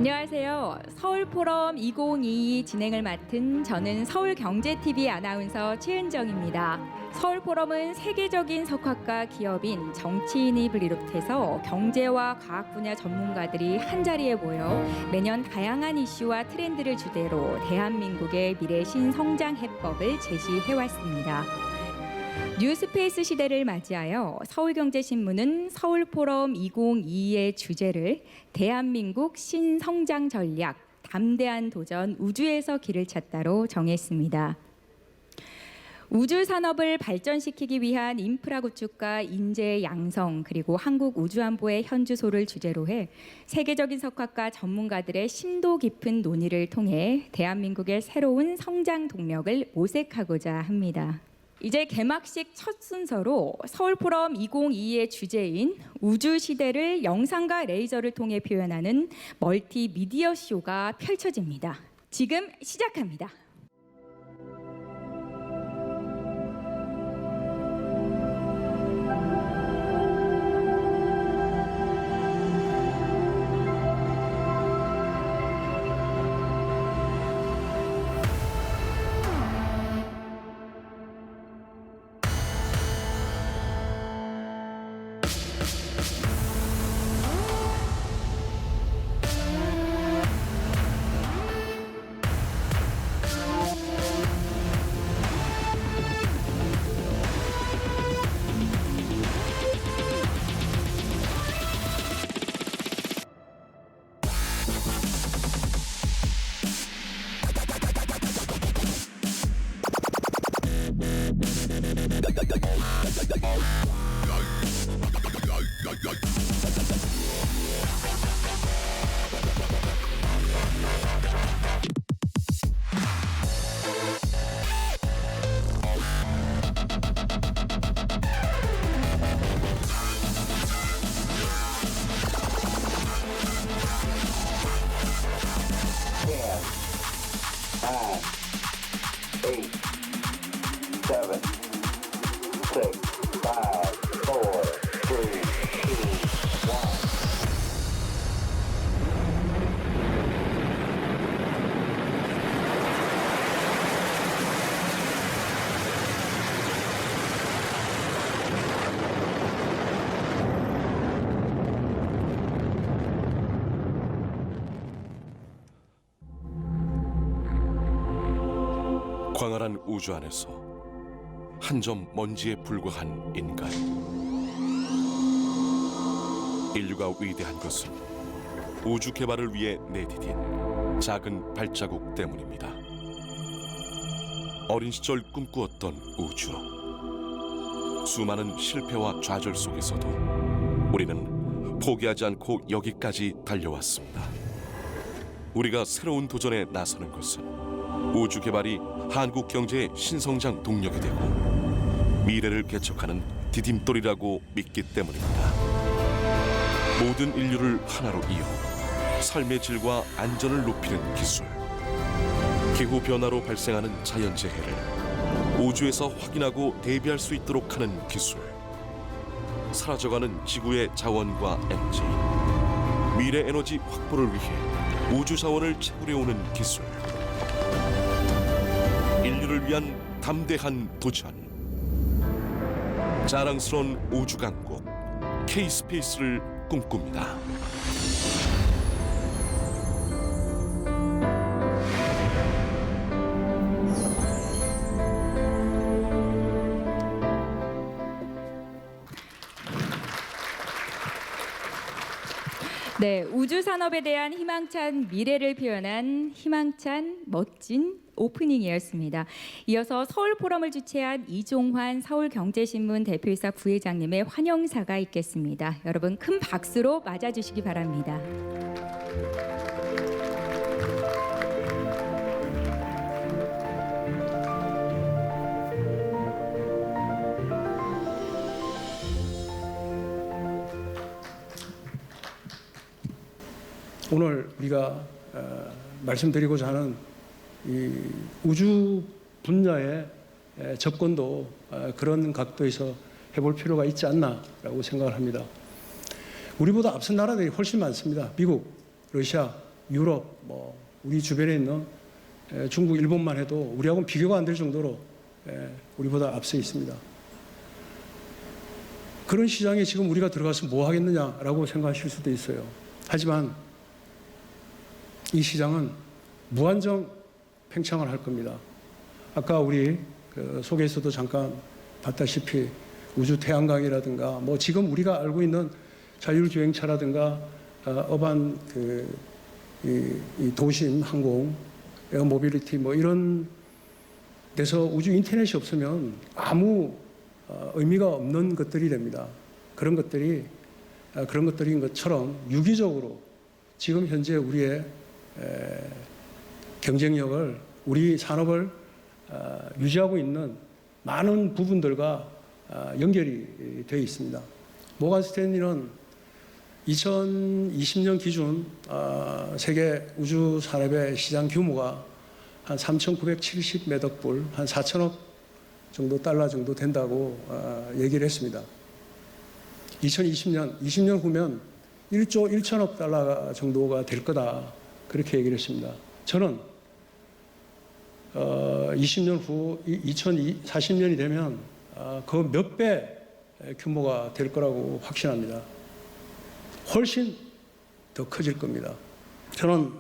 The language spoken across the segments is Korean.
안녕하세요. 서울포럼 2022 진행을 맡은 저는 서울경제TV 아나운서 최은정입니다. 서울포럼은 세계적인 석학과 기업인, 정치인을 비롯해서 경제와 과학 분야 전문가들이 한자리에 모여 매년 다양한 이슈와 트렌드를 주제로 대한민국의 미래 신성장 해법을 제시해왔습니다. 뉴스페이스 시대를 맞이하여 서울경제신문은 서울포럼 2022의 주제를 대한민국 신성장 전략, 담대한 도전 우주에서 길을 찾다로 정했습니다. 우주 산업을 발전시키기 위한 인프라 구축과 인재 양성 그리고 한국 우주안보의 현주소를 주제로 해 세계적인 석학과 전문가들의 심도 깊은 논의를 통해 대한민국의 새로운 성장 동력을 모색하고자 합니다. 이제 개막식 첫 순서로 서울포럼 2022의 주제인 우주 시대를 영상과 레이저를 통해 표현하는 멀티미디어 쇼가 펼쳐집니다. 지금 시작합니다. 광활한 우주 안에서 한 점 먼지에 불과한 인간. 인류가 위대한 것은 우주 개발을 위해 내디딘 작은 발자국 때문입니다. 어린 시절 꿈꾸었던 우주. 수많은 실패와 좌절 속에서도 우리는 포기하지 않고 여기까지 달려왔습니다. 우리가 새로운 도전에 나서는 것은 우주 개발이 한국 경제의 신성장 동력이 되고 미래를 개척하는 디딤돌이라고 믿기 때문입니다. 모든 인류를 하나로 이어 삶의 질과 안전을 높이는 기술, 기후 변화로 발생하는 자연재해를 우주에서 확인하고 대비할 수 있도록 하는 기술, 사라져가는 지구의 자원과 에너지, 미래 에너지 확보를 위해 우주 자원을 채굴해오는 기술, 인류를 위한 담대한 도전, 자랑스러운 우주 강국 K-스페이스를 꿈꿉니다. 네, 우주 산업에 대한 희망찬 미래를 표현한 희망찬 멋진 오프닝이었습니다. 이어서 서울포럼을 주최한 이종환 서울경제신문 대표이사 부회장님의 환영사가 있겠습니다. 여러분 큰 박수로 맞아주시기 바랍니다. 오늘 우리가 말씀드리고자 하는 이 우주 분야의 접근도 그런 각도에서 해볼 필요가 있지 않나라고 생각을 합니다. 우리보다 앞선 나라들이 훨씬 많습니다. 미국, 러시아, 유럽, 우리 주변에 있는 중국, 일본만 해도 우리하고는 비교가 안 될 정도로 우리보다 앞서 있습니다. 그런 시장에 지금 우리가 들어가서 뭐 하겠느냐라고 생각하실 수도 있어요. 하지만 이 시장은 무한정 팽창을 할 겁니다. 아까 우리 속에서도 잠깐 봤다시피 우주 태양광이라든가 지금 우리가 알고 있는 자율주행차라든가 어반 이 도심 항공 에어 모빌리티 이런 데서 우주 인터넷이 없으면 아무 의미가 없는 것들이 됩니다. 그런 것들인 것처럼 유기적으로 지금 현재 우리의 경쟁력을, 우리 산업을 유지하고 있는 많은 부분들과 연결이 되어 있습니다. 모건 스탠리는 2020년 기준 세계 우주 산업의 시장 규모가 한 3,970몇 불, 한 4천억 정도 달러 정도 된다고 얘기를 했습니다. 20년 후면 1조 1천억 달러 정도가 될 거다, 그렇게 얘기를 했습니다. 저는 20년 후 2040년이 되면 그 몇 배 규모가 될 거라고 확신합니다. 훨씬 더 커질 겁니다. 저는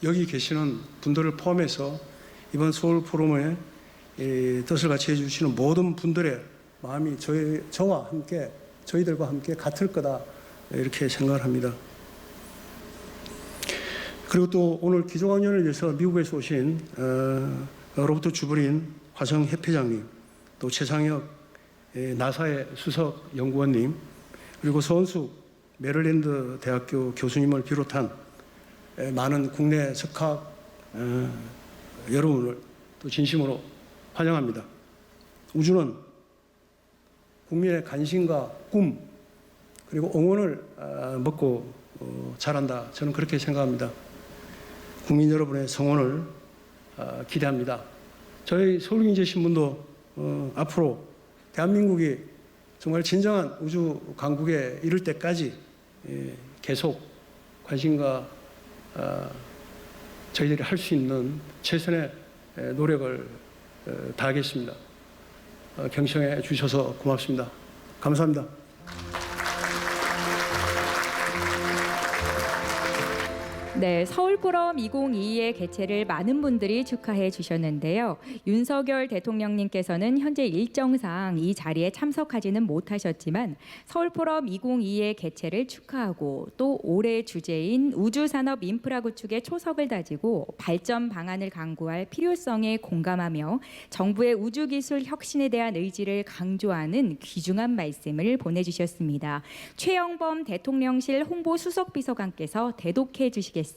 여기 계시는 분들을 포함해서 이번 서울 포럼에 뜻을 같이 해주시는 모든 분들의 마음이 저와 함께, 저희들과 함께 같을 거다, 이렇게 생각을 합니다. 그리고 또 오늘 기조강연을 위해서 미국에서 오신 로버트 주브린 화성협회장님, 또 최상혁 나사의 수석 연구원님, 그리고 서원숙 메릴랜드 대학교 교수님을 비롯한 많은 국내 석학 여러분을 또 진심으로 환영합니다. 우주는 국민의 관심과 꿈, 그리고 응원을 먹고 자란다, 저는 그렇게 생각합니다. 국민 여러분의 성원을 기대합니다. 저희 서울경제신문도 앞으로 대한민국이 정말 진정한 우주 강국에 이를 때까지 계속 관심과 저희들이 할 수 있는 최선의 노력을 다하겠습니다. 경청해 주셔서 고맙습니다. 감사합니다. 네, 서울포럼 2022의 개최를 많은 분들이 축하해 주셨는데요. 윤석열 대통령님께서는 현재 일정상 이 자리에 참석하지는 못하셨지만 서울포럼 2022의 개최를 축하하고 또 올해 주제인 우주산업 인프라 구축의 초석을 다지고 발전 방안을 강구할 필요성에 공감하며 정부의 우주기술 혁신에 대한 의지를 강조하는 귀중한 말씀을 보내주셨습니다. 최영범 대통령실 홍보수석비서관께서 대독해 주시겠습니다. 예,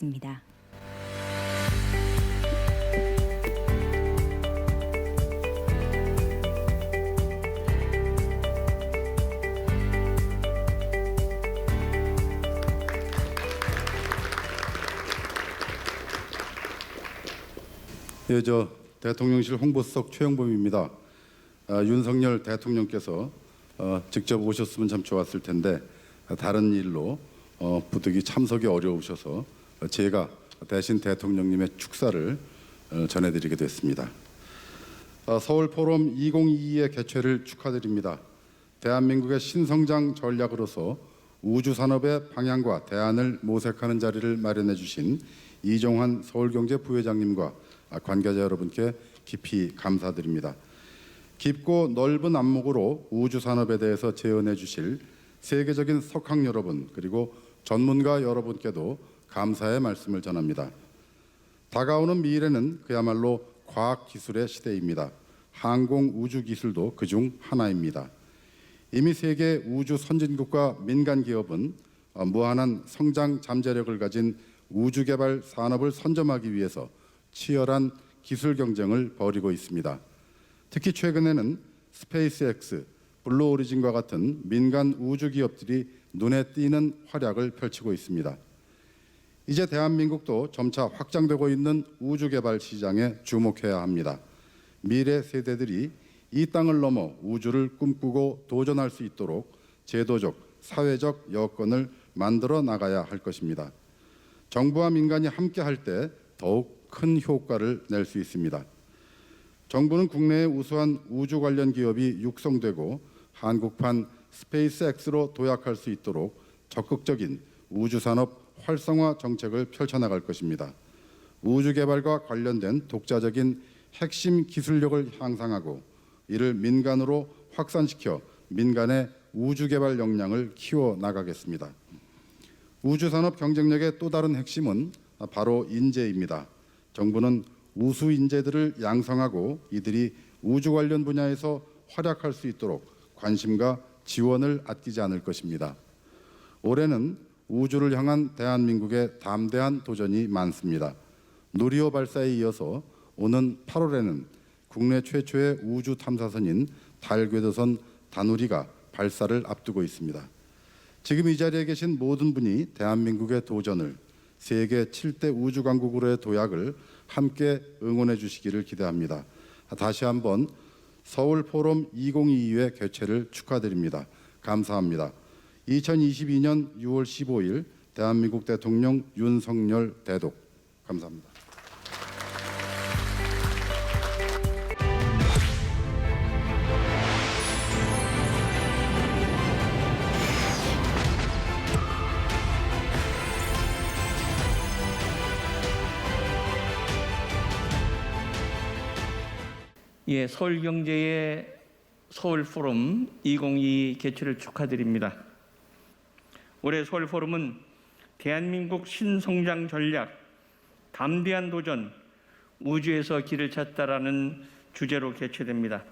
대통령실 홍보수석 최영범입니다. 윤석열 대통령께서 직접 오셨으면 참 좋았을 텐데 다른 일로 부득이 참석이 어려우셔서 제가 대신 대통령님의 축사를 전해드리게 됐습니다. 서울 포럼 2022의 개최를 축하드립니다. 대한민국의 신성장 전략으로서 우주 산업의 방향과 대안을 모색하는 자리를 마련해 주신 이종환 서울경제 부회장님과 관계자 여러분께 깊이 감사드립니다. 깊고 넓은 안목으로 우주 산업에 대해서 제언해 주실 세계적인 석학 여러분, 그리고 전문가 여러분께도 감사의 말씀을 전합니다. 다가오는 미래는 그야말로 과학기술의 시대입니다. 항공 우주 기술도 그중 하나입니다. 이미 세계 우주 선진국과 민간 기업은 무한한 성장 잠재력을 가진 우주 개발 산업을 선점하기 위해서 치열한 기술 경쟁을 벌이고 있습니다. 특히 최근에는 스페이스X, 블루 오리진과 같은 민간 우주 기업들이 눈에 띄는 활약을 펼치고 있습니다. 이제 대한민국도 점차 확장되고 있는 우주 개발 시장에 주목해야 합니다. 미래 세대들이 이 땅을 넘어 우주를 꿈꾸고 도전할 수 있도록 제도적, 사회적 여건을 만들어 나가야 할 것입니다. 정부와 민간이 함께 할 때 더욱 큰 효과를 낼 수 있습니다. 정부는 국내에 우수한 우주 관련 기업이 육성되고 한국판 스페이스X로 도약할 수 있도록 적극적인 우주 산업 활성화 정책을 펼쳐나갈 것입니다. 우주 개발과 관련된 독자적인 핵심 기술력을 향상하고 이를 민간으로 확산시켜 민간의 우주 개발 역량을 키워 나가겠습니다. 우주 산업 경쟁력의 또 다른 핵심은 바로 인재입니다. 정부는 우수 인재들을 양성하고 이들이 우주 관련 분야에서 활약할 수 있도록 관심과 지원을 아끼지 않을 것입니다. 올해는 우주를 향한 대한민국의 담대한 도전이 많습니다. 누리호 발사에 이어서 오는 8월에는 국내 최초의 우주 탐사선인 달궤도선 다누리가 발사를 앞두고 있습니다. 지금 이 자리에 계신 모든 분이 대한민국의 도전을 세계 7대 우주 강국으로의 도약을 함께 응원해 주시기를 기대합니다. 다시 한번 서울 포럼 2022회 개최를 축하드립니다. 감사합니다. 2022년 6월 15일 대한민국 대통령 윤석열 대독. 감사합니다. 예, 서울경제의 서울포럼 2022 개최를 축하드립니다. 올해 서울포럼은 대한민국 신성장 전략, 담대한 도전, 우주에서 길을 찾다라는 주제로 개최됩니다.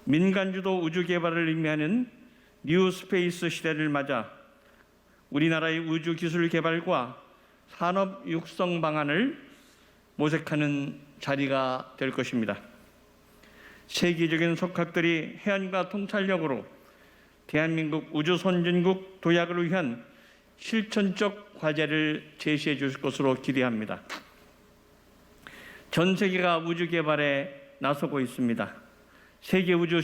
민간주도 우주 개발을 의미하는 뉴 스페이스 시대를 맞아 우리나라의 우주 기술 개발과 산업 육성 방안을 모색하는 자리가 될 것입니다. 세계적인 석학들이 해안과 통찰력으로 대한민국 우주 선진국 도약을 위한 실천적 과제를 제시해 줄 것으로 기대합니다. 전 세계가 우주 개발에 나서고 있습니다. 세계 우주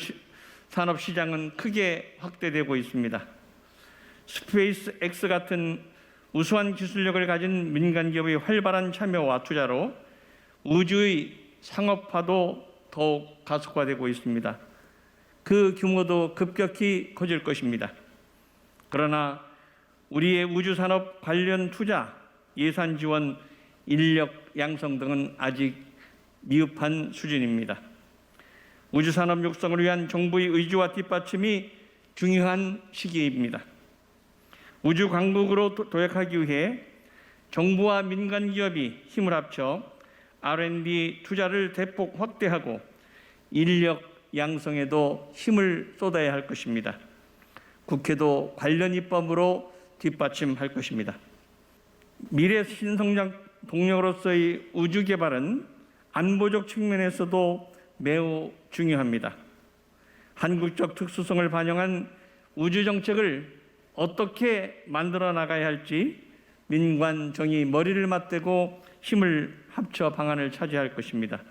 산업 시장은 크게 확대되고 있습니다. 스페이스 X 같은 우수한 기술력을 가진 민간 기업의 활발한 참여와 투자로 우주의 상업화도 더욱 가속화되고 있습니다. 그 규모도 급격히 커질 것입니다. 그러나 우리의 우주산업 관련 투자, 예산 지원, 인력 양성 등은 아직 미흡한 수준입니다. 우주산업 육성을 위한 정부의 의지와 뒷받침이 중요한 시기입니다. 우주 강국으로 도약하기 위해 정부와 민간 기업이 힘을 합쳐 R&D 투자를 대폭 확대하고 인력 양성에도 힘을 쏟아야 할 것입니다. 국회도 관련 입법으로 뒷받침할 것입니다. 미래 신성장 동력으로서의 우주 개발은 안보적 측면에서도 매우 중요합니다. 한국적 특수성을 반영한 우주 정책을 어떻게 만들어 나가야 할지 민관 정의 머리를 맞대고 힘을 합쳐 방안을 찾아야 할 것입니다.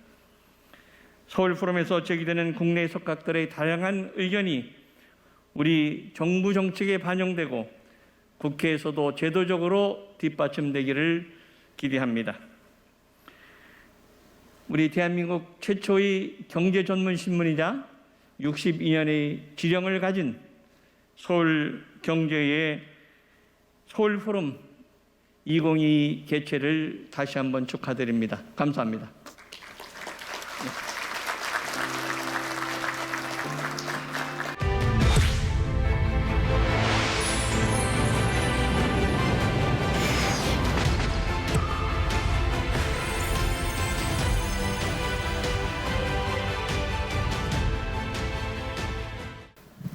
서울 포럼에서 제기되는 국내 석학들의 다양한 의견이 우리 정부 정책에 반영되고 국회에서도 제도적으로 뒷받침되기를 기대합니다. 우리 대한민국 최초의 경제 전문 신문이자 62년의 지령을 가진 서울 경제의 서울 포럼 2022 개최를 다시 한번 축하드립니다. 감사합니다.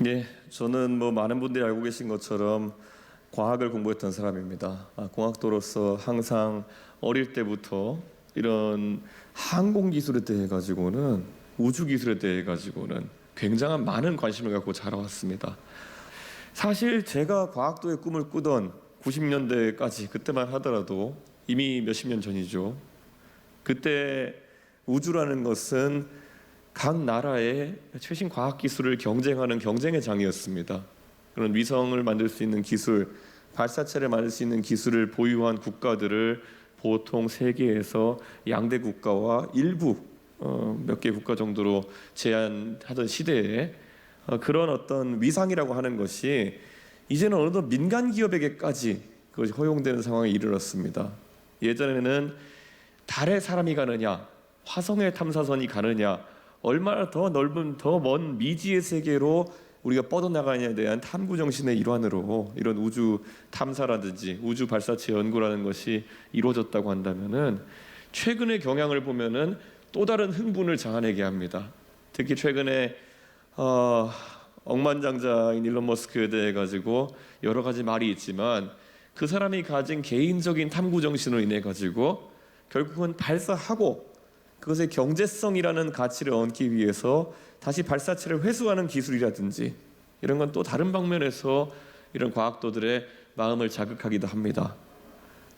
네, 저는 많은 분들이 알고 계신 것처럼 과학을 공부했던 사람입니다. 공학도로서 항상 어릴 때부터 이런 항공 기술에 대해 가지고는 우주 기술에 대해 가지고는 굉장한 많은 관심을 갖고 자라왔습니다. 사실 제가 과학도의 꿈을 꾸던 90년대까지 그때만 하더라도 이미 몇십 년 전이죠. 그때 우주라는 것은 각 나라의 최신 과학 기술을 경쟁하는 경쟁의 장이었습니다. 그런 위성을 만들 수 있는 기술, 발사체를 만들 수 있는 기술을 보유한 국가들을 보통 세계에서 양대 국가와 일부 몇 개 국가 정도로 제한하던 시대에 그런 어떤 위상이라고 하는 것이 이제는 어느덧 민간 기업에게까지 그것이 허용되는 상황에 이르렀습니다. 예전에는 달에 사람이 가느냐, 화성에 탐사선이 가느냐, 얼마나 더 넓은 더 먼 미지의 세계로 우리가 뻗어나가냐에 대한 탐구 정신의 일환으로 이런 우주 탐사라든지 우주 발사체 연구라는 것이 이루어졌다고 한다면은 최근의 경향을 보면은 또 다른 흥분을 자아내게 합니다. 특히 최근에 억만장자인 일론 머스크에 대해 가지고 여러 가지 말이 있지만 그 사람이 가진 개인적인 탐구 정신으로 인해 가지고 결국은 발사하고 그것의 경제성이라는 가치를 얻기 위해서 다시 발사체를 회수하는 기술이라든지 이런 건 또 다른 방면에서 이런 과학도들의 마음을 자극하기도 합니다.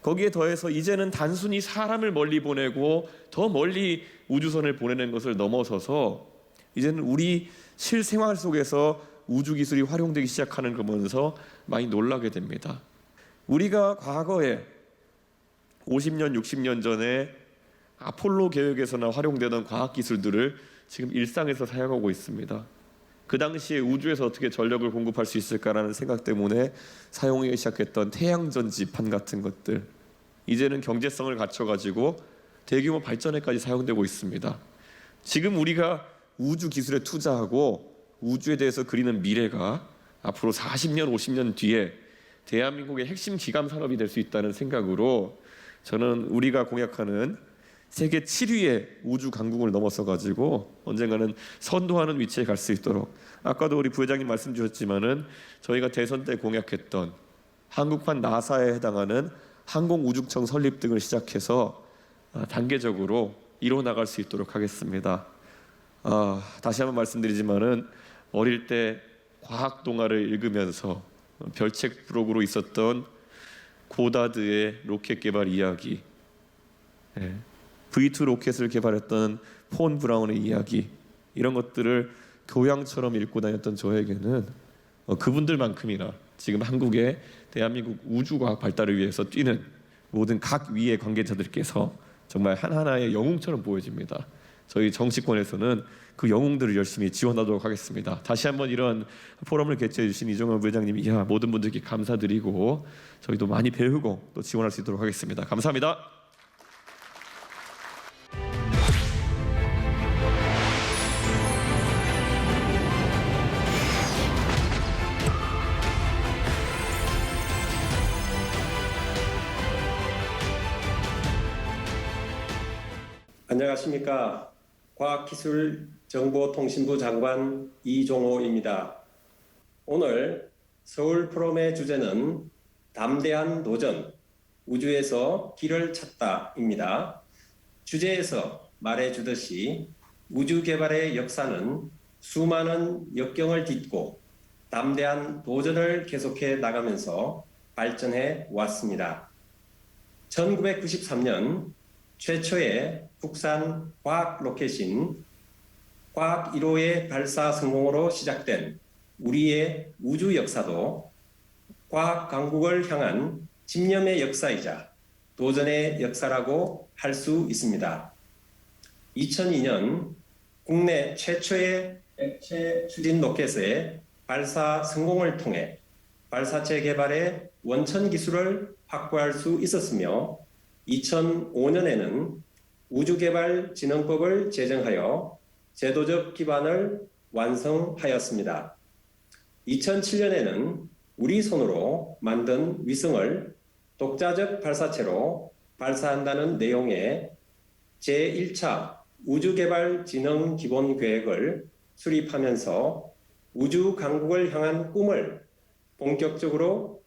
거기에 더해서 이제는 단순히 사람을 멀리 보내고 더 멀리 우주선을 보내는 것을 넘어서서 이제는 우리 실생활 속에서 우주 기술이 활용되기 시작하는 걸 보면서 많이 놀라게 됩니다. 우리가 과거에 50년, 60년 전에 아폴로 계획에서나 활용되던 과학 기술들을 지금 일상에서 사용하고 있습니다. 그 당시에 우주에서 어떻게 전력을 공급할 수 있을까라는 생각 때문에 사용하기 시작했던 태양전지판 같은 것들, 이제는 경제성을 갖춰가지고 대규모 발전에까지 사용되고 있습니다. 지금 우리가 우주 기술에 투자하고 우주에 대해서 그리는 미래가 앞으로 40년, 50년 뒤에 대한민국의 핵심 기감 산업이 될 수 있다는 생각으로 저는 우리가 공약하는 세계 7위의 우주 강국을 넘어서 가지고 언젠가는 선도하는 위치에 갈 수 있도록, 아까도 우리 부회장님 말씀 주셨지만은 저희가 대선 때 공약했던 한국판 나사에 해당하는 항공우주청 설립 등을 시작해서 단계적으로 이뤄 나갈 수 있도록 하겠습니다. 다시 한번 말씀드리지만은 어릴 때 과학 동화를 읽으면서 별책 부록으로 있었던 고다드의 로켓 개발 이야기, V2 로켓을 개발했던 폰 브라운의 이야기, 이런 것들을 교양처럼 읽고 다녔던 저에게는 그분들만큼이나 지금 한국의 대한민국 우주과학 발달을 위해서 뛰는 모든 각 위의 관계자들께서 정말 하나하나의 영웅처럼 보여집니다. 저희 정치권에서는 그 영웅들을 열심히 지원하도록 하겠습니다. 다시 한번 이런 포럼을 개최해 주신 이종원 부회장님 이하 모든 분들께 감사드리고 저희도 많이 배우고 또 지원할 수 있도록 하겠습니다. 감사합니다. 안녕하십니까. 과학기술정보통신부 장관 이종호입니다. 오늘 서울 포럼의 주제는 담대한 도전, 우주에서 길을 찾다입니다. 주제에서 말해주듯이 우주 개발의 역사는 수많은 역경을 딛고 담대한 도전을 계속해 나가면서 발전해 왔습니다. 1993년 최초의 국산 과학 로켓인 과학 1호의 발사 성공으로 시작된 우리의 우주 역사도 과학 강국을 향한 집념의 역사이자 도전의 역사라고 할 수 있습니다. 2002년 국내 최초의 액체 추진 로켓의 발사 성공을 통해 발사체 개발의 원천 기술을 확보할 수 있었으며 2005년에는 우주개발진흥법을 제정하여 제도적 기반을 완성하였습니다. 2007년에는 우리 손으로 만든 위성을 독자적 발사체로 발사한다는 내용의 제1차 우주개발진흥기본계획을 수립하면서 우주 강국을 향한 꿈을 본격적으로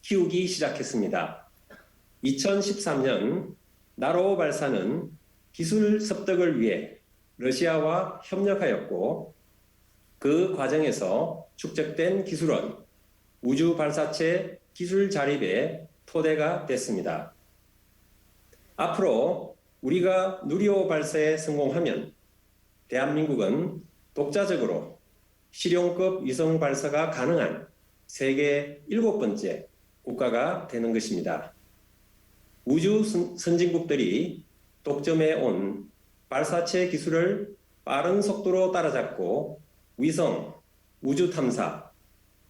키우기 시작했습니다. 2013년 나로 발사는 기술 습득을 위해 러시아와 협력하였고 그 과정에서 축적된 기술은 우주 발사체 기술 자립의 토대가 됐습니다. 앞으로 우리가 누리호 발사에 성공하면 대한민국은 독자적으로 실용급 위성 발사가 가능한 세계 7번째 국가가 되는 것입니다. 우주 선진국들이 독점해 온 발사체 기술을 빠른 속도로 따라잡고 위성, 우주 탐사,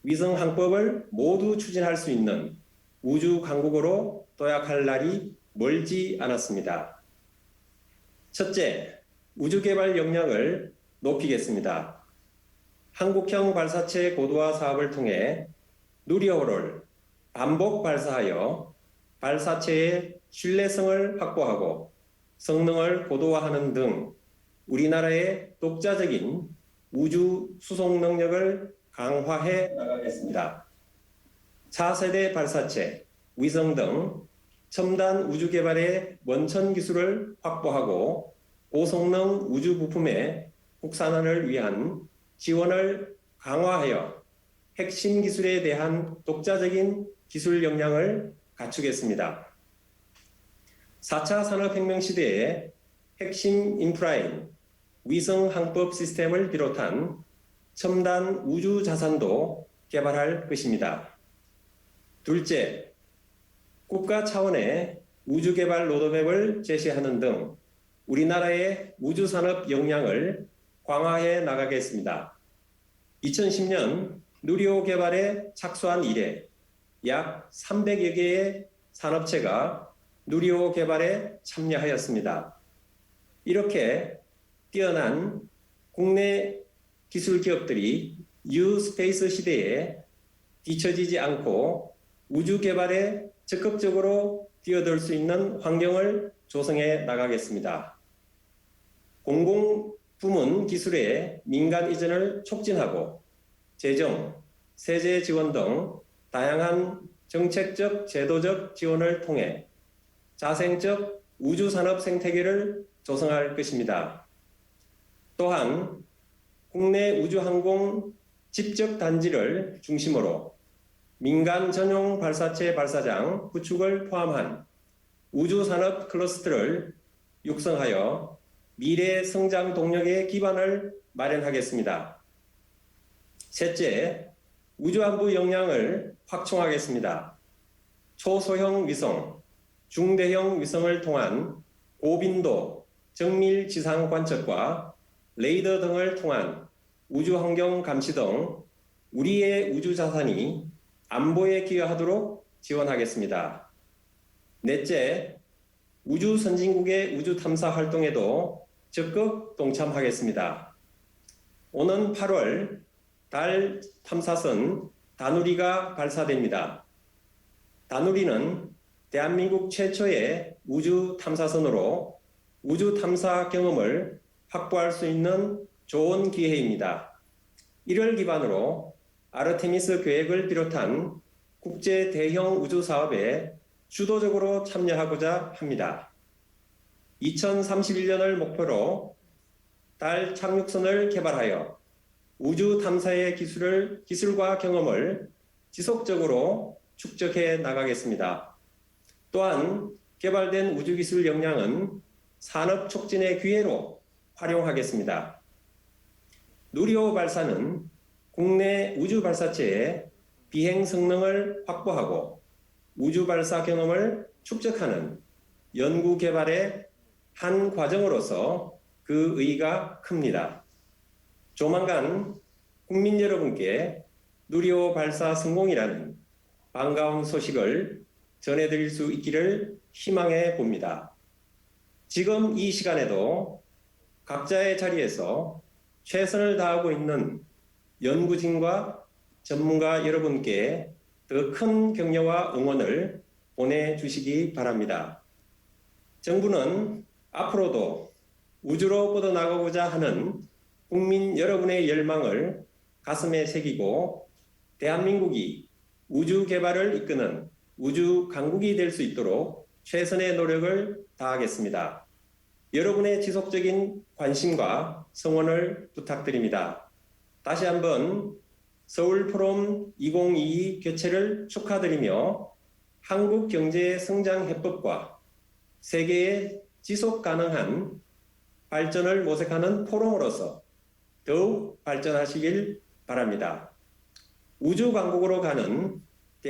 위성 항법을 모두 추진할 수 있는 우주 강국으로 도약할 날이 멀지 않았습니다. 첫째, 우주 개발 역량을 높이겠습니다. 한국형 발사체 고도화 사업을 통해 누리호를 반복 발사하여 발사체의 신뢰성을 확보하고 성능을 고도화하는 등 우리나라의 독자적인 우주 수송 능력을 강화해 나가겠습니다. 차세대 발사체, 위성 등 첨단 우주 개발의 원천 기술을 확보하고 고성능 우주 부품의 국산화를 위한 지원을 강화하여 핵심 기술에 대한 독자적인 기술 역량을 갖추겠습니다. 4차 산업혁명 시대의 핵심 인프라인 위성 항법 시스템을 비롯한 첨단 우주 자산도 개발할 것입니다. 둘째, 국가 차원의 우주 개발 로드맵을 제시하는 등 우리나라의 우주 산업 역량을 강화해 나가겠습니다. 2010년 누리호 개발에 착수한 이래 약 300여 개의 산업체가 누리호 개발에 참여하였습니다. 이렇게 뛰어난 국내 기술 기업들이 뉴스페이스 시대에 뒤처지지 않고 우주 개발에 적극적으로 뛰어들 수 있는 환경을 조성해 나가겠습니다. 공공부문 기술의 민간 이전을 촉진하고 재정, 세제 지원 등 다양한 정책적, 제도적 지원을 통해 자생적 우주산업 생태계를 조성할 것입니다. 또한 국내 우주항공 집적 단지를 중심으로 민간 전용 발사체 발사장 구축을 포함한 우주산업 클러스터를 육성하여 미래 성장 동력의 기반을 마련하겠습니다. 셋째, 우주안보 역량을 확충하겠습니다. 초소형 위성, 중대형 위성을 통한 고빈도 정밀 지상 관측과 레이더 등을 통한 우주 환경 감시 등 우리의 우주 자산이 안보에 기여하도록 지원하겠습니다. 넷째, 우주 선진국의 우주 탐사 활동에도 적극 동참하겠습니다. 오는 8월 달 탐사선 다누리가 발사됩니다. 다누리는 대한민국 최초의 우주 탐사선으로 우주 탐사 경험을 확보할 수 있는 좋은 기회입니다. 이를 기반으로 아르테미스 계획을 비롯한 국제 대형 우주 사업에 주도적으로 참여하고자 합니다. 2031년을 목표로 달 착륙선을 개발하여 우주 탐사의 기술과 경험을 지속적으로 축적해 나가겠습니다. 또한 개발된 우주기술 역량은 산업 촉진의 기회로 활용하겠습니다. 누리호 발사는 국내 우주 발사체의 비행 성능을 확보하고 우주 발사 경험을 축적하는 연구 개발의 한 과정으로서 그 의의가 큽니다. 조만간 국민 여러분께 누리호 발사 성공이라는 반가운 소식을 전해드릴 수 있기를 희망해 봅니다. 지금 이 시간에도 각자의 자리에서 최선을 다하고 있는 연구진과 전문가 여러분께 더 큰 격려와 응원을 보내주시기 바랍니다. 정부는 앞으로도 우주로 뻗어나가고자 하는 국민 여러분의 열망을 가슴에 새기고 대한민국이 우주 개발을 이끄는 우주 강국이 될 수 있도록 최선의 노력을 다하겠습니다. 여러분의 지속적인 관심과 성원을 부탁드립니다. 다시 한번 서울 포럼 2022 개최를 축하드리며 한국 경제의 성장 해법과 세계의 지속 가능한 발전을 모색하는 포럼으로서 더욱 발전하시길 바랍니다. 우주 강국으로 가는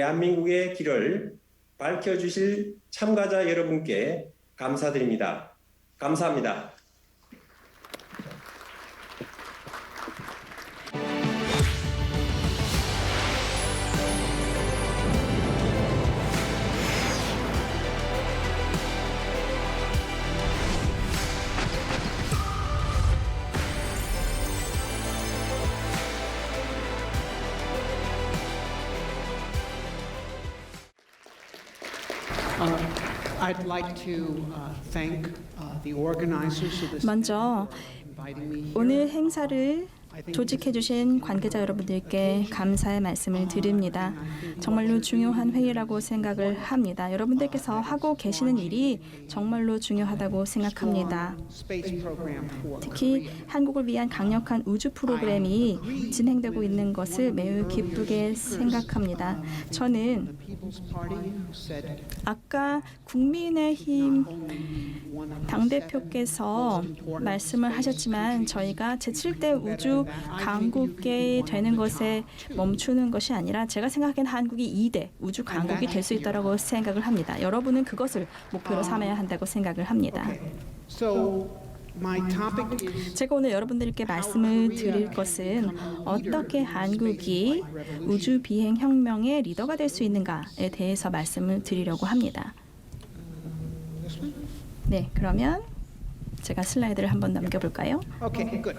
대한민국의 길을 밝혀주실 참가자 여러분께 감사드립니다. 감사합니다. I'd like to thank the organizers of this 먼저 inviting me here. 오늘 행사를 조직해주신 관계자 여러분들께 감사의 말씀을 드립니다. 정말로 중요한 회의라고 생각을 합니다. 여러분들께서 하고 계시는 일이 정말로 중요하다고 생각합니다. Space program for 특히 한국을 위한 강력한 우주 프로그램이 진행되고 있는 것을 매우 기쁘게 생각합니다. 저는 People's Party who said 아까 국민의힘 당대표께서 말씀을 하셨지만 저희가 제7대 우주 강국이 되는 것에 멈추는 것이 아니라 제가 생각하기엔 한국이 2대 우주 강국이 될 수 있다고 생각을 합니다. 여러분은 그것을 목표로 삼아야 한다고 생각을 합니다. so my topic is 제가 오늘 여러분들께 말씀을 드릴 것은 어떻게 한국이 우주 비행 혁명의 리더가 될 수 있는가에 대해서 말씀을 드리려고 합니다. 네, 그러면 제가 슬라이드를 한번 넘겨볼까요? okay, good.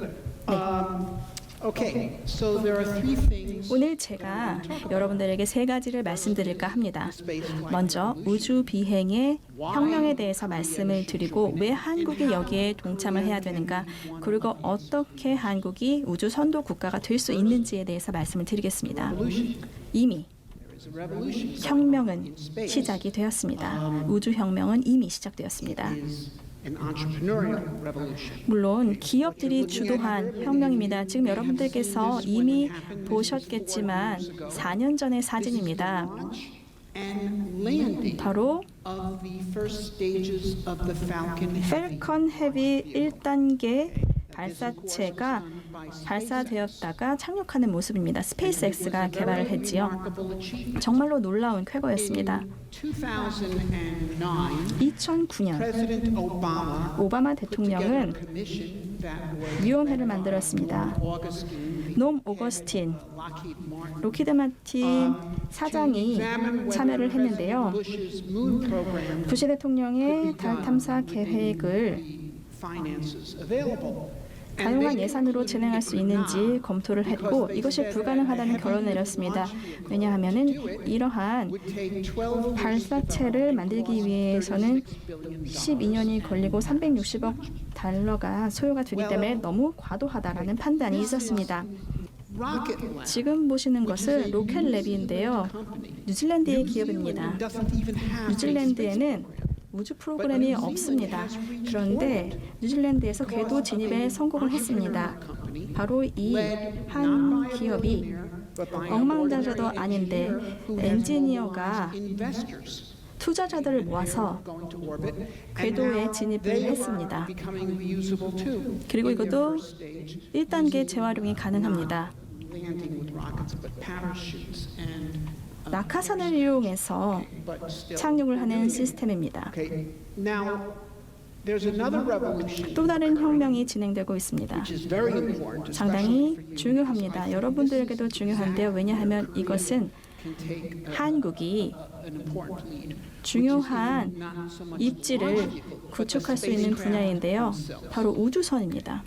Okay, so there are three things. 오늘 제가 여러분들에게 세 가지를 말씀드릴까 합니다. 먼저 우주 비행의 혁명에 대해서 말씀을 드리고 왜 한국이 여기에 동참을 해야 되는가, 그리고 어떻게 한국이 우주 선도 국가가 될 수 있는지에 대해서 말씀을 드리겠습니다. 이미 혁명은 시작이 되었습니다. 우주 혁명은 이미 시작되었습니다. An entrepreneurial revolution. 물론 기업들이 주도한 혁명입니다. 지금 여러분들께서 이미 보셨겠지만 4년 전의 사진입니다. And landing 바로 of the first stages of the Falcon Heavy. 펠컨 헤비 1단계 발사체가 발사되었다가 착륙하는 모습입니다. 스페이스X가 개발을 했지요. Remarkable achievement. 정말로 놀라운 쾌거였습니다. 2009년 President Obama 오바마 put together a 대통령은 commission that was 위원회를 만들었습니다. Augustine, 놈 오거스틴 Lockheed Martin. 로키드 마틴 사장이 참여를 했는데요. Bush's moon program 부시 대통령의 달 탐사 계획을 finances available. 가용한 예산으로 진행할 수 있는지 검토를 했고 이것이 불가능하다는 결론을 내렸습니다. 왜냐하면 이러한 발사체를 만들기 위해서는 12년이 걸리고 360억 달러가 소요가 되기 때문에 너무 과도하다라는 판단이 있었습니다. Rocket Lab, 지금 보시는 것은 로켓랩인데요. 뉴질랜드의 기업입니다. doesn't even have 뉴질랜드에는 우주 프로그램이 없습니다. 그런데 뉴질랜드에서 궤도 진입에 성공을 했습니다. 바로 이 한 기업이 억만장자도 아닌데 엔지니어가 investors 투자자들을 모아서 going to orbit. 궤도에 진입을 했습니다. Becoming reusable too. 그리고 이것도 Stage 1단계 재활용이 가능합니다. landing with rockets, but parachutes and 낙하산을 이용해서 but still. 착륙을 하는 시스템입니다. Okay. Now there's another revolution 또 다른 혁명이 진행되고 있습니다. which is very important. 상당히 중요합니다. 여러분들에게도 중요한데요. 왜냐하면 이것은 Can take 한국이 an important lead. 중요한 Not so much 입지를 구축할 수 있는 분야인데요. 바로 우주선입니다.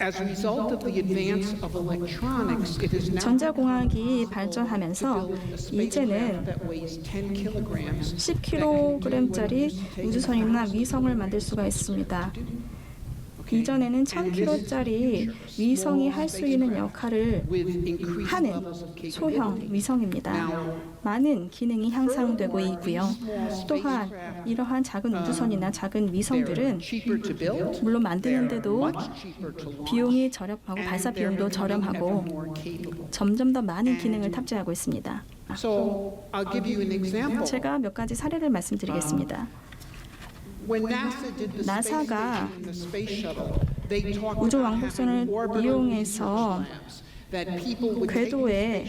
As a result of the advance of electronics, it is now 전자공학이 발전하면서 이제는 that weighs 10 kilograms 10kg짜리 우주선이나 위성을 만들 수가 있습니다. 이전에는 1000kg짜리 위성이 할 수 있는 역할을 with increased 하는 levels of capability. 소형 위성입니다. 많은 기능이 향상되고 있고요. 또한 이러한 작은 우주선이나 작은 위성들은 Cheaper to build, 물론 만드는데도 much cheaper to launch, 비용이 저렴하고 발사 and they're 비용도 becoming ever 저렴하고 more capable. 점점 더 많은 기능을 탑재하고 있습니다. So I'll give you an example. 제가 몇 가지 사례를 말씀드리겠습니다. When NASA did the space 나사가 station and the space shuttle, they talked 우주 about 왕복선을 having orbital 이용해서 research labs 궤도에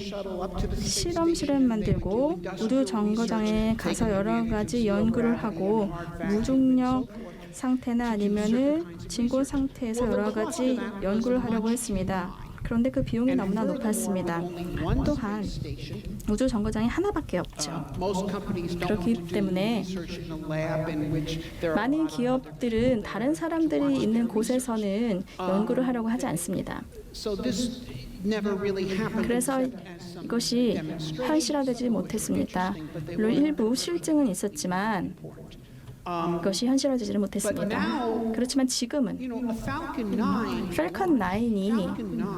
실험실을 만들고 우주 정거장에 가서 여러 가지 연구를 하고 무중력 상태나 아니면은 진공 상태에서 여러 가지 연구를 하려고 했습니다. 그런데 그 비용이 너무나 높았습니다. 또한 우주 정거장이 하나밖에 없죠. 그렇기 때문에 많은 기업들은 다른 사람들이 있는 곳에서는 연구를 하려고 하지 않습니다. 그래서 이것이 현실화되지 못했습니다. 물론 일부 실증은 있었지만 그것이 현실화되지를 못했습니다. 그렇지만 지금은 펠컨 9이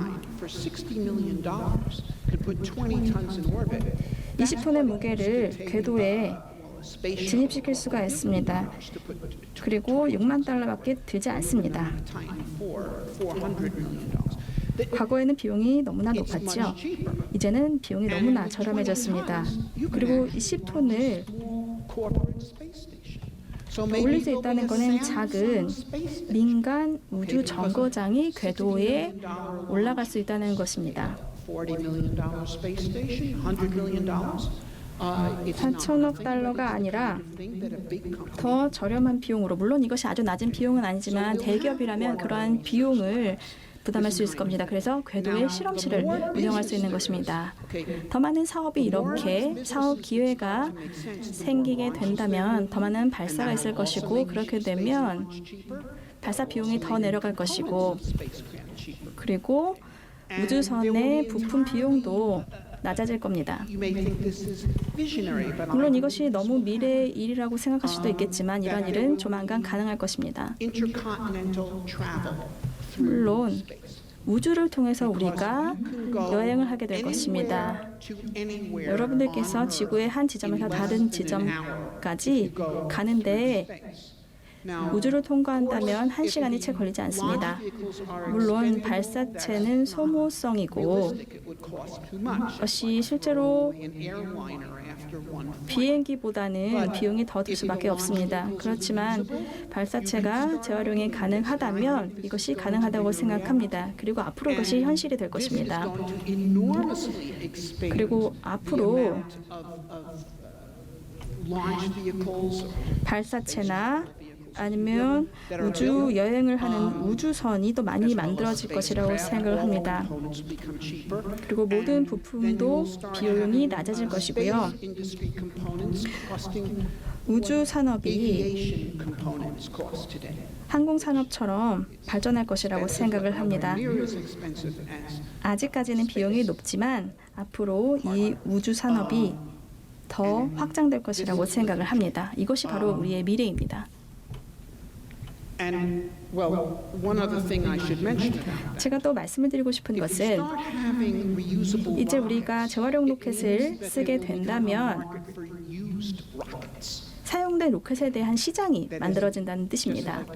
20톤의 무게를 궤도에 진입시킬 수가 있습니다. 그리고 6만 달러밖에 들지 않습니다. 과거에는 비용이 너무나 높았죠. 이제는 비용이 너무나 저렴해졌습니다. 그리고 20톤을 올릴 수 있다는 것은 작은 민간 우주 정거장이 궤도에 올라갈 수 있다는 것입니다. 4천억 달러가 아니라 더 저렴한 비용으로, 물론 이것이 아주 낮은 비용은 아니지만 대기업이라면 그러한 비용을 부담할 수 있을 겁니다. 그래서 궤도에 실험실을 운영할 수 있는 것입니다. 더 많은 사업이 이렇게 사업 기회가 생기게 된다면 더 많은 발사가 있을 것이고, 그렇게 되면 발사 비용이 더 내려갈 것이고, 그리고 우주선의 부품 비용도 낮아질 겁니다. 물론 이것이 너무 미래의 일이라고 생각할 수도 있겠지만 이런 일은 조만간 가능할 것입니다. 물론 우주를 통해서 우리가 여행을 하게 될 것입니다. 여러분들께서 지구의 한 지점에서 다른 지점까지 가는데 우주를 통과한다면 1시간이 채 걸리지 않습니다. 물론 발사체는 소모성이고 이것이 실제로 비행기보다는 비용이 더 들 수밖에 없습니다. 그렇지만 발사체가 재활용이 가능하다면 이것이 가능하다고 생각합니다. 그리고 앞으로 이것이 현실이 될 것입니다. 그리고 앞으로 발사체나 아니면 우주 여행을 하는 우주선이 또 많이 만들어질 것이라고 생각을 합니다. 그리고 모든 부품도 비용이 낮아질 것이고요. 우주 산업이 항공 산업처럼 발전할 것이라고 생각을 합니다. 아직까지는 비용이 높지만 앞으로 이 우주 산업이 더 확장될 것이라고 생각을 합니다. 이것이 바로 우리의 미래입니다. 제가 또 말씀을 드리고 싶은 것은 이제 우리가 재활용 로켓을 쓰게 된다면 사용된 로켓에 대한 시장이 만들어진다는 뜻입니다.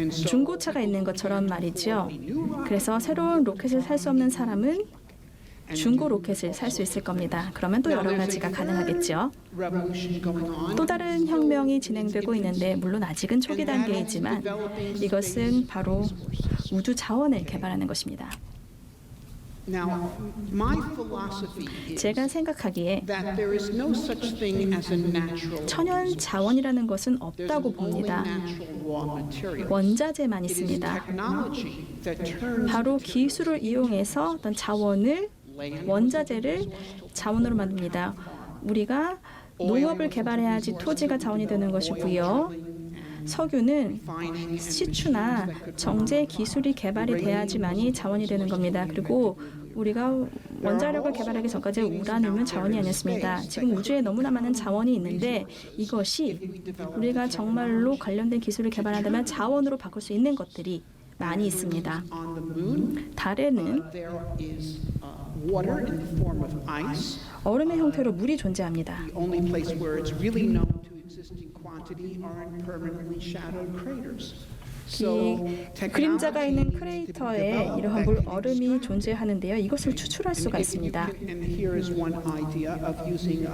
중고차가 있는 것처럼 말이죠. 그래서 새로운 로켓을 살 수 없는 사람은 중고 로켓을 살 수 있을 겁니다. 그러면 또 여러 가지가 가능하겠죠. 또 다른 혁명이 진행되고 있는데 물론 아직은 초기 단계이지만 이것은 바로 우주 자원을 개발하는 것입니다. 제가 생각하기에 천연 자원이라는 것은 없다고 봅니다. 원자재만 있습니다. 바로 기술을 이용해서 어떤 자원을, 원자재를 자원으로 만듭니다. 우리가 농업을 개발해야지 토지가 자원이 되는 것이고요. 석유는 시추나 정제 기술이 개발이 돼야지만이 자원이 되는 겁니다. 그리고 우리가 원자력을 개발하기 전까지 우라늄은 자원이 아니었습니다. 지금 우주에 너무나 많은 자원이 있는데 이것이 우리가 정말로 관련된 기술을 개발한다면 자원으로 바꿀 수 있는 것들이 많이 있습니다. 달에는 얼음의 형태로 물이 존재합니다. 이 그림자가 있는 크레이터에 이러한 물 얼음이 존재하는데요. 이것을 추출할 수가 있습니다.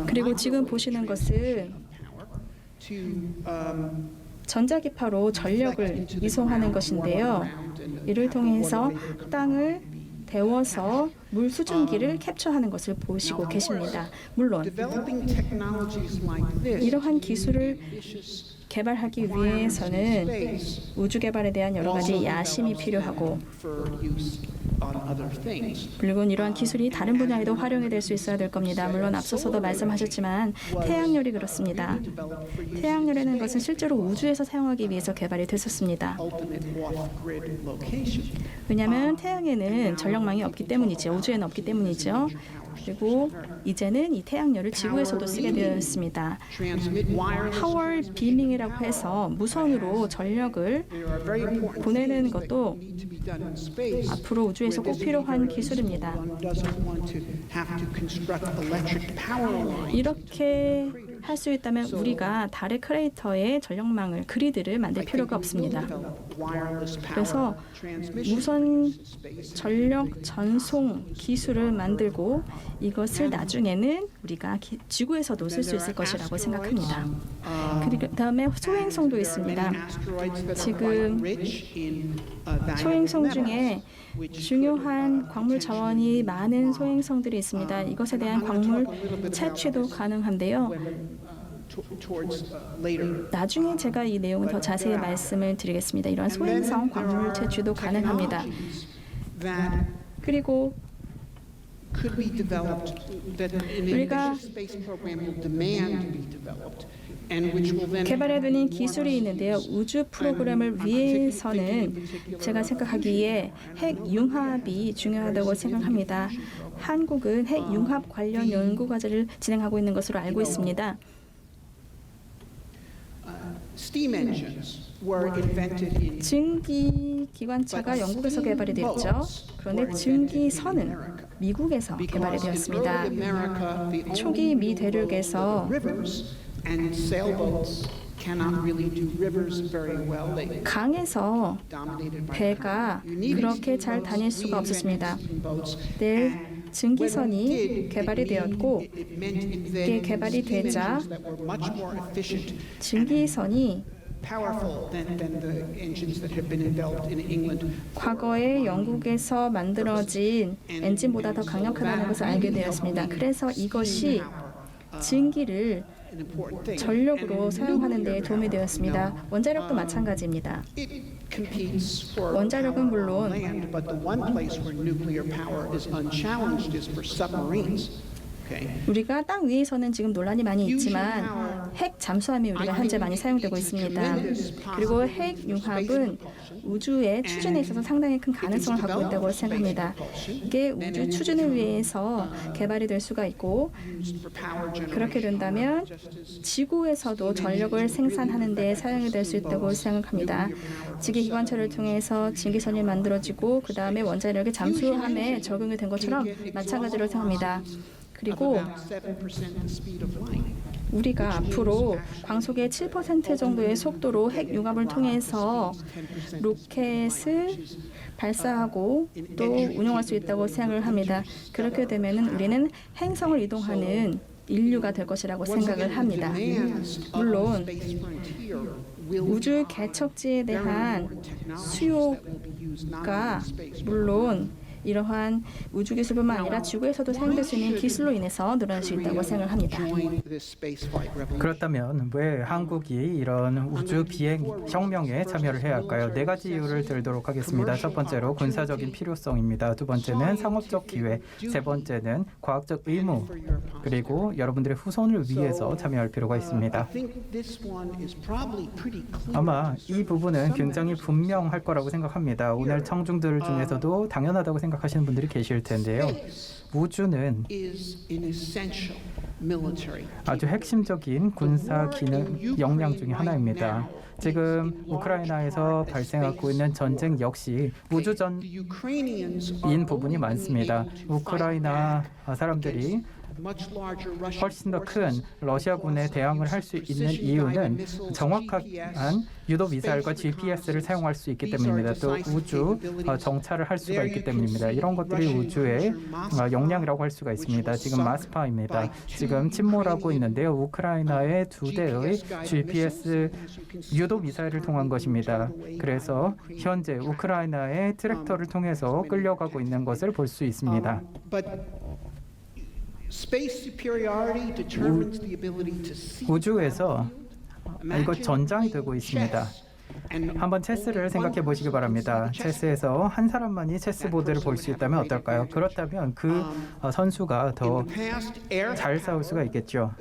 그리고 지금 보시는 것은 전자기파로 전력을 이송하는 것인데요. 이를 통해서 땅을 데워서 물 수증기를 캡처하는 것을 보시고 계십니다. 물론 Developing technologies like this 이러한 기술을 개발하기 위해서는 우주 개발에 대한 여러 가지 야심이 필요하고 for use on other things. 물론 이러한 기술이 다른 분야에도 활용이 될 수 있어야 될 겁니다. 물론 앞서서도 말씀하셨지만 태양열이 그렇습니다. 태양열이라는 것은 실제로 우주에서 사용하기 위해서 개발이 됐었습니다. Ultimate off-grid location. 왜냐하면 태양에는 전력망이 없기 때문이죠. 우주에는 없기 때문이죠. 그리고 이제는 이 태양열을 지구에서도 쓰게 되었습니다. Transmit wireless. 파월 비밍이라고 해서 무선으로 전력을 There are very important 보내는 things that 것도 need to be done in space. 앞으로 우주에서 꼭 필요한 기술입니다. One doesn't want to have to construct electric power lines. 이렇게 할 수 있다면 우리가 달의 크레이터에 전력망을 그리드를 만들 필요가 없습니다. Wireless 그래서 power transmission 무선 space. 전력 전송 기술을 만들고 이것을 나중에는 우리가 지구에서도 쓸 수 있을 것이라고 생각합니다. 그리고 다음에 소행성도 있습니다. 지금 소행성 중에 중요한 광물 자원이 많은 소행성들이 있습니다. 이것에 대한 광물 채취도 가능한데요. 나중에 제가 이 내용은 더 자세히 말씀을 드리겠습니다. 이러한 소행성 광물 채취도 가능합니다. 그리고 우리가 개발해야 되는 기술이 있는데요. 우주 프로그램을 위해서는 제가 생각하기에 핵 융합이 중요하다고 생각합니다. 한국은 핵 융합 관련 연구 과제를 진행하고 있는 것으로 알고 있습니다. 증기 기관차가 영국에서 개발이 되었죠. 그런데 증기선은 미국에서 개발이 되었습니다. 초기 미 대륙에서 강에서 배가 그렇게 잘 다닐 수가 없었습니다. 증기선이 개발이 되었고 이게 개발이 되자 증기선이 과거에 영국에서 만들어진 엔진보다 더 강력하다는 것을 알게 되었습니다. 그래서 이것이 증기를 전력으로 사용하는 데 도움이 되었습니다. 원자력도 마찬가지입니다. 원자력은 물론 우리가 땅 위에서는 지금 논란이 많이 있지만 핵 잠수함이 우리가 현재 많이 사용되고 있습니다. 그리고 핵 융합은 우주의 추진에 있어서 상당히 큰 가능성을 갖고 있다고 생각합니다. 이게 우주 추진을 위해서 개발이 될 수가 있고 그렇게 된다면 지구에서도 전력을 생산하는 데 사용이 될 수 있다고 생각합니다. 지기 기관차를 통해서 증기선이 만들어지고 그 다음에 원자력이 잠수함에 적용이 된 것처럼 마찬가지로 생각합니다. 그리고 우리가 앞으로 광속의 7% 정도의 속도로 핵 융합을 통해서 로켓을 발사하고 또 운용할 수 있다고 생각을 합니다. 그렇게 되면 우리는 행성을 이동하는 인류가 될 것이라고 생각을 합니다. 물론 우주 개척지에 대한 수요가 물론 이러한 우주 기술뿐만 아니라 지구에서도 사용될 수 있는 기술로 인해서 늘어날 수 있다고 생각합니다. 그렇다면 왜 한국이 이런 우주 비행 혁명에 참여를 해야 할까요? 네 가지 이유를 들도록 하겠습니다. 첫 번째로 군사적인 필요성입니다. 두 번째는 상업적 기회, 세 번째는 과학적 의무, 그리고 여러분들의 후손을 위해서 참여할 필요가 있습니다. 아마 이 부분은 굉장히 분명할 거라고 생각합니다. 오늘 청중들 중에서도 당연하다고 생각하시는 분들이 계실 텐데요. 우주는 아주 핵심적인 군사 기능 역량 중에 하나입니다. 지금 우크라이나에서 발생하고 있는 전쟁 역시 우주전인 부분이 많습니다. 우크라이나 사람들이 훨씬 더 큰 러시아군에 대항을 할 수 있는 이유는 정확한 유도 미사일과 GPS를 사용할 수 있기 때문입니다. 또 우주 정찰을 할 수가 있기 때문입니다. 이런 것들이 우주의 역량이라고 할 수가 있습니다. 지금 마스파입니다. 지금 침몰하고 있는데요. 우크라이나의 2대의 GPS 유도 미사일을 통한 것입니다. 그래서 현재 우크라이나의 트랙터를 통해서 끌려가고 있는 것을 볼 수 있습니다. 우주에서 이것 전장이 되고 있습니다. 한번 체스를 생각해 보시기 바랍니다. 체스에서 한 사람만이 체스보드를 볼 수 있다면 어떨까요? 그렇다면 그 선수가 더 잘 싸울 수가 있겠죠.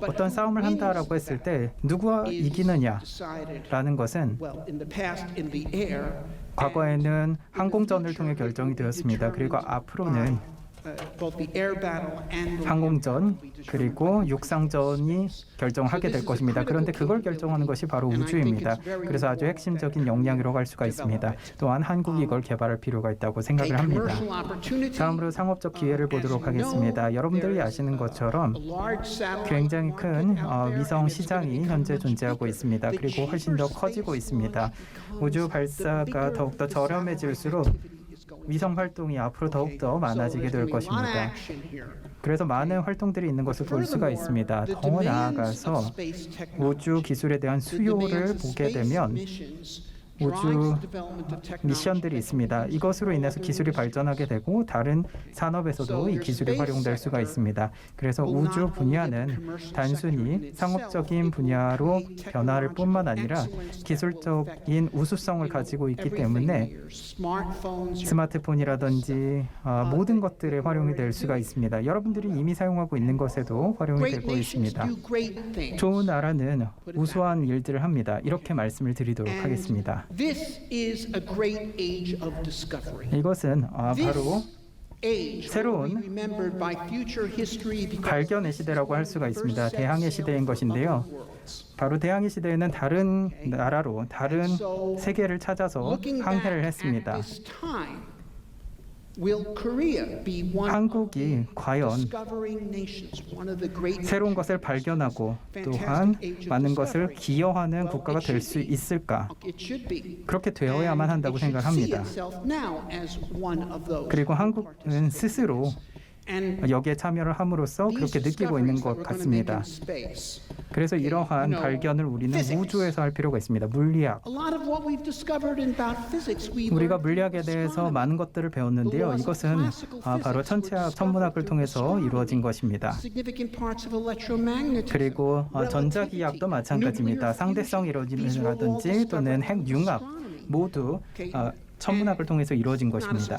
어떤 싸움을 한다라고 했을 때 누구와 이기느냐라는 것은 과거에는 항공전을 통해 결정이 되었습니다. 그리고 앞으로는 항공전 그리고 육상전이 결정하게 될 것입니다. 그런데 그걸 결정하는 것이 바로 우주입니다. 그래서 아주 핵심적인 역량이라고 할 수가 있습니다. 또한 한국이 이걸 개발할 필요가 있다고 생각을 합니다. 다음으로 상업적 기회를 보도록 하겠습니다. 여러분들이 아시는 것처럼 굉장히 큰 위성 시장이 현재 존재하고 있습니다. 그리고 훨씬 더 커지고 있습니다. 우주 발사가 더욱더 저렴해질수록 위성 활동이 앞으로 더욱더 많아지게 될 것입니다. 그래서 많은 활동들이 있는 것을 볼 수가 있습니다. 더 나아가서 우주 기술에 대한 수요를 보게 되면 우주 미션들이 있습니다. 이것으로 인해서 기술이 발전하게 되고 다른 산업에서도 이 기술이 활용될 수가 있습니다. 그래서 우주 분야는 단순히 상업적인 분야로 변화를 뿐만 아니라 기술적인 우수성을 가지고 있기 때문에 스마트폰이라든지 모든 것들에 활용이 될 수가 있습니다. 여러분들이 이미 사용하고 있는 것에도 활용이 되고 있습니다. 좋은 나라는 우수한 일들을 합니다. 이렇게 말씀을 드리도록 하겠습니다. 이것은 바로 새로운 발견의 시대라고 할 수가 있습니다. 대항해 시대인 것인데요. 바로 대항해 시대에는 다른 나라로 다른 세계를 찾아서 항해를 했습니다. 한국이 과연 새로운 것을 발견하고 또한 많은 것을 기여하는 국가가 될 수 있을까? 그렇게 되어야만 한다고 생각합니다. 그리고 한국은 스스로 여기에 참여를 함으로써 그렇게 느끼고 있는 것 같습니다. 그래서 이러한 발견을 우리는 우주에서 할 필요가 있습니다. 물리학. 우리가 물리학에 대해서 많은 것들을 배웠는데요. 이것은 바로 천체학, 천문학을 통해서 이루어진 것입니다. 그리고 전자기학도 마찬가지입니다. 상대성 이론이라든지 또는 핵융합 모두 천문학을 통해서 이루어진 것입니다.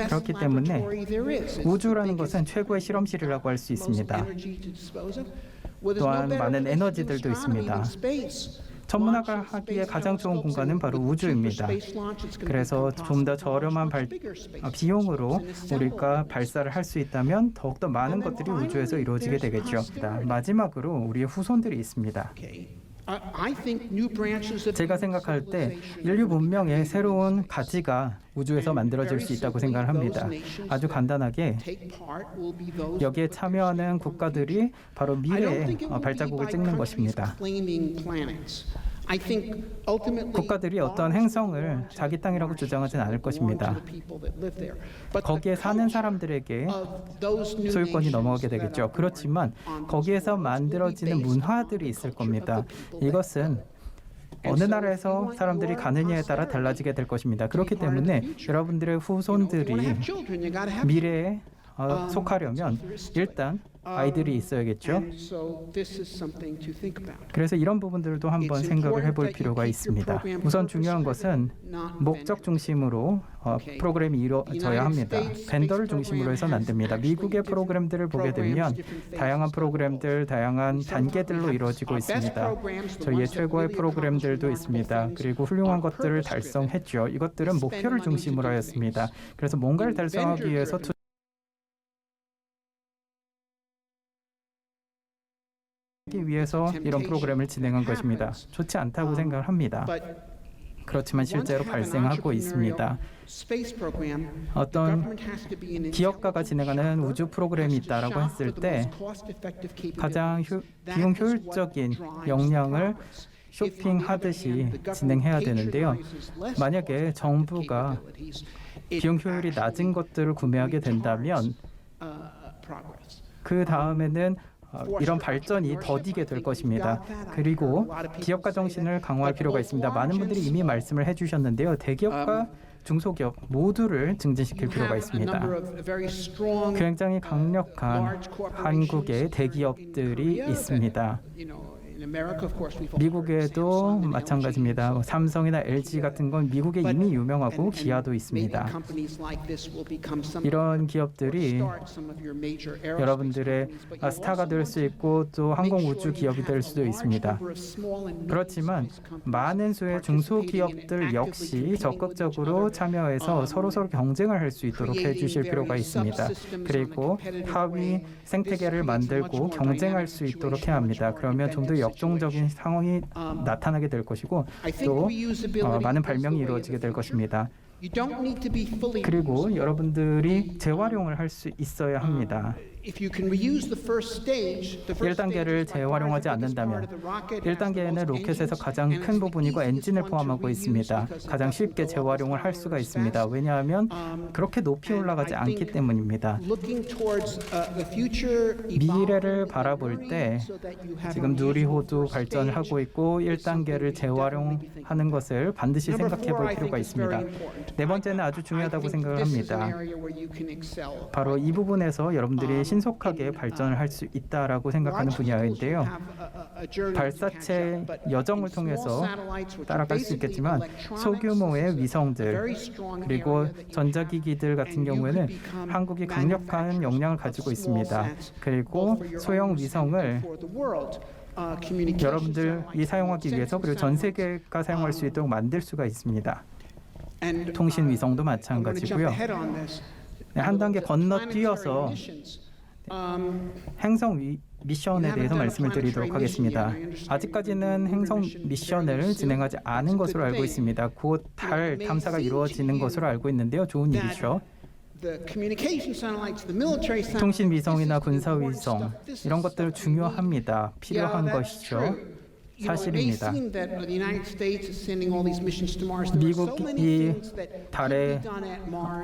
그렇기 때문에 우주라는 것은 최고의 실험실이라고 할 수 있습니다. 또한 많은 에너지들도 있습니다. 천문학을 하기에 가장 좋은 공간은 바로 우주입니다. 그래서 좀 더 저렴한 비용으로 우리가 발사를 할 수 있다면 더욱더 많은 것들이 우주에서 이루어지게 되겠죠. 마지막으로 우리의 후손들이 있습니다. 제가 생각할 때 인류 문명의 새로운 가지가 우주에서 만들어질 수 있다고 생각을 합니다. 아주 간단하게 여기에 참여하는 국가들이 바로 미래의 발자국을 찍는 것입니다. 국가들이 어떤 행성을 자기 땅이라고 주장하지는 않을 것입니다. 거기에 사는 사람들에게 소유권이 넘어가게 되겠죠. 그렇지만 거기에서 만들어지는 문화들이 있을 겁니다. 이것은 어느 나라에서 사람들이 가느냐에 따라 달라지게 될 것입니다. 그렇기 때문에 여러분들의 후손들이 미래에 속하려면 일단 아이들이 있어야겠죠. 그래서 이런 부분들도 한번 생각을 해볼 필요가 있습니다. 우선 중요한 것은 목적 중심으로 프로그램이 이루어져야 합니다. 벤더를 중심으로 해서는 안 됩니다. 미국의 프로그램들을 보게 되면 다양한 프로그램들, 다양한 단계들로 이루어지고 있습니다. 저희의 최고의 프로그램들도 있습니다. 그리고 훌륭한 것들을 달성했죠. 이것들은 목표를 중심으로 하였습니다. 그래서 뭔가를 달성하기 위해서 위해서 이런 프로그램을 진행한 것입니다. 좋지 않다고 생각을 합니다. 그렇지만 실제로 발생하고 있습니다. 어떤 기업가가 진행하는 우주 프로그램이 있다라고 했을 때 가장 비용 효율적인 역량을 쇼핑하듯이 진행해야 되는데요. 만약에 정부가 비용 효율이 낮은 것들을 구매하게 된다면 그 다음에는 이런 발전이 더디게 될 것입니다. 그리고 기업가 정신을 강화할 필요가 있습니다. 많은 분들이 이미 말씀을 해주셨는데요. 대기업과 중소기업 모두를 증진시킬 필요가 있습니다. 굉장히 강력한 한국의 대기업들이 있습니다. 미국에도 마찬가지입니다. 삼성이나 LG 같은 건 미국에 이미 유명하고 기아도 있습니다. 이런 기업들이 여러분들의 스타가 될 수 있고 또 항공우주 기업이 될 수도 있습니다. 그렇지만 많은 수의 중소기업들 역시 적극적으로 참여해서 서로 경쟁을 할 수 있도록 해주실 필요가 있습니다. 그리고 하위 생태계를 만들고 경쟁할 수 있도록 해야 합니다. 그러면 좀 더 역종적인 상황이 나타나게 될 것이고 또 많은 발명이 이루어지게 될 것입니다. 그리고 여러분들이 재활용을 할 수 있어야 합니다. 1단계를 재활용하지 않는다면 1단계는 로켓에서 가장 큰 부분이고 엔진을 포함하고 있습니다. 가장 쉽게 재활용을 할 수가 있습니다. 왜냐하면 그렇게 높이 올라가지 않기 때문입니다. 미래를 바라볼 때 지금 누리호도 발전을 하고 있고 1단계를 재활용하는 것을 반드시 생각해 볼 필요가 있습니다. 네 번째는 아주 중요하다고 생각을 합니다. 바로 이 부분에서 여러분들이 신속하게 발전을 할 수 있다라고 생각하는 분야인데요. 발사체 여정을 통해서 따라갈 수 있겠지만 소규모의 위성들 그리고 전자기기들 같은 경우에는 한국이 강력한 역량을 가지고 있습니다. 그리고 소형 위성을 여러분들이 사용하기 위해서 그리고 전 세계가 사용할 수 있도록 만들 수가 있습니다. 통신 위성도 마찬가지고요. 한 단계 건너뛰어서 행성 미션에 대해서 말씀을 드리도록 하겠습니다. 아직까지는 행성 미션을 진행하지 않은 것으로 알고 있습니다. 곧 달 탐사가 이루어지는 것으로 알고 있는데요. 좋은 일이죠. 통신 위성이나 군사 위성 이런 것들 중요합니다. 필요한 것이죠. 사실입니다. 미국이 달에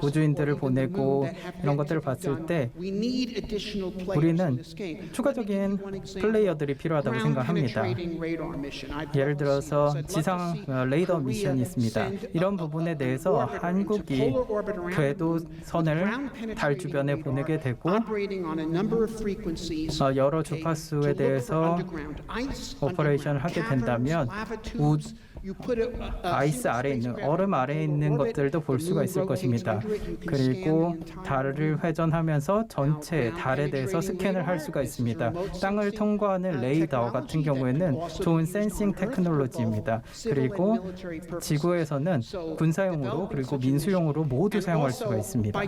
우주인들을 보내고 이런 것들을 봤을 때 우리는 추가적인 플레이어들이 필요하다고 생각합니다. 예를 들어서 지상 레이더 미션이 있습니다. 이런 부분에 대해서 한국이 궤도선을 달 주변에 보내게 되고 여러 주파수에 대해서 오퍼레이션을 하게 된다면 아이스 아래에 있는 얼음 아래에 있는 것들도 볼 수가 있을 것입니다. 그리고 달을 회전하면서 전체 달에 대해서 스캔을 할 수가 있습니다. 땅을 통과하는 레이더 같은 경우에는 좋은 센싱 테크놀로지입니다. 그리고 지구에서는 군사용으로 그리고 민수용으로 모두 사용할 수가 있습니다.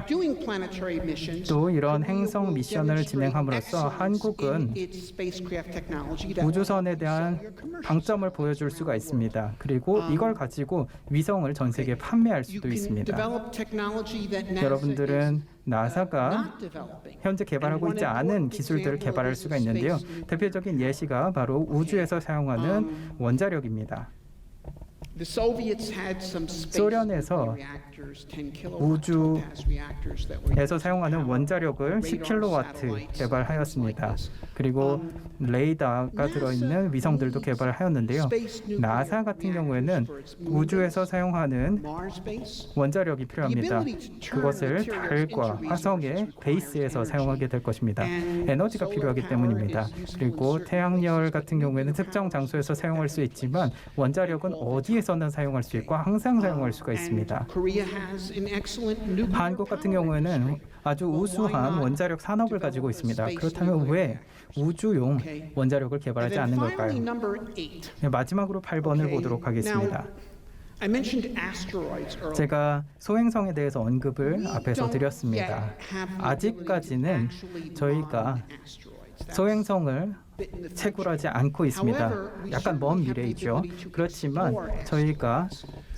또 이런 행성 미션을 진행함으로써 한국은 우주선에 대한 강점을 보여줄 수가 있습니다. 그리고 이걸 가지고 위성을 전 세계에 판매할 수도 있습니다. 여러분들은 나사가 현재 개발하고 있지 않은 기술들을 개발할 수가 있는데요. 대표적인 예시가 바로 우주에서 사용하는 원자력입니다. 소련에서 우주에서 사용하는 원자력을 10kW 개발하였습니다. 그리고 레이더가 들어있는 위성들도 개발하였는데요. 나사 같은 경우에는 우주에서 사용하는 원자력이 필요합니다. 그것을 달과 화성의 베이스에서 사용하게 될 것입니다. 에너지가 필요하기 때문입니다. 그리고 태양열 같은 경우에는 특정 장소에서 사용할 수 있지만 원자력은 어디에서나 사용할 수 있고 항상 사용할 수가 있습니다. 한국 같은 경우에는 아주 우수한 원자력 산업을 가지고 있습니다. 그렇다면 왜 우주용 원자력을 개발하지 않는 걸까요? 마지막으로 8번을 보도록 하겠습니다. 제가 소행성에 대해서 언급을 앞에서 드렸습니다. 아직까지는 저희가 소행성을 채굴하지 않고 있습니다. 약간 먼 미래이죠. 그렇지만 저희가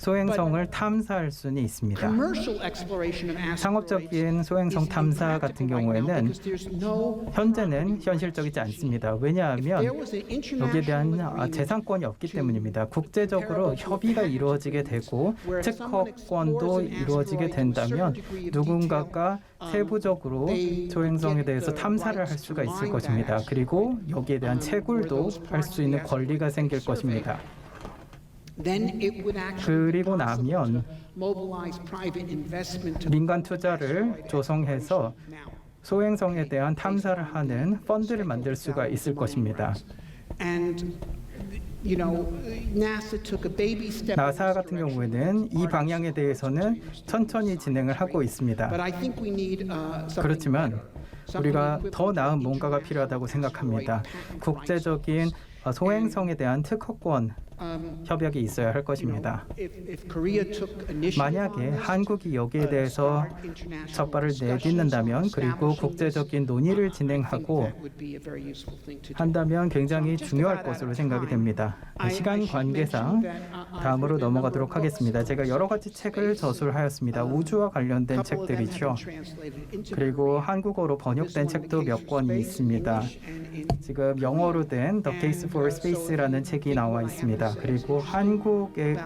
소행성을 탐사할 수는 있습니다. Commercial exploration of asteroids 상업적인 소행성 탐사 같은 경우에는 현재는 현실적이지 않습니다. 왜냐하면 여기에 대한 재산권이 없기 때문입니다. 국제적으로 협의가 이루어지게 되고 특허권도 이루어지게 된다면 누군가가 세부적으로 소행성에 대해서 탐사를 할 수가 있을 것입니다. 그리고 여기에 대한 채굴도 할 수 있는 권리가 생길 것입니다. 그리고 나면 민간 투자를 조성해서 소행성에 대한 탐사를 하는 펀드를 만들 수가 있을 것입니다. 나사 같은 경우에는 이 방향에 대해서는 천천히 진행을 하고 있습니다. 그렇지만 우리가 더 나은 뭔가가 필요하다고 생각합니다. 국제적인 소행성에 대한 특허권 협약이 있어야 할 것입니다. 만약에 한국이 여기에 대해서 첫발을 내딛는다면 그리고 국제적인 논의를 진행하고 한다면 굉장히 중요할 것으로 생각이 됩니다. 시간 관계상 다음으로 넘어가도록 하겠습니다. 제가 여러 가지 책을 저술하였습니다. 우주와 관련된 책들이죠. 그리고 한국어로 번역된 책도 몇 권이 있습니다. 지금 영어로 된 The Case for Space라는 책이 나와 있습니다. 그리고 한국의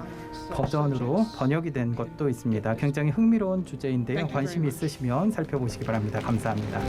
버전으로 번역이 된 것도 있습니다. 굉장히 흥미로운 주제인데요. 관심 있으시면 살펴보시기 바랍니다. 감사합니다.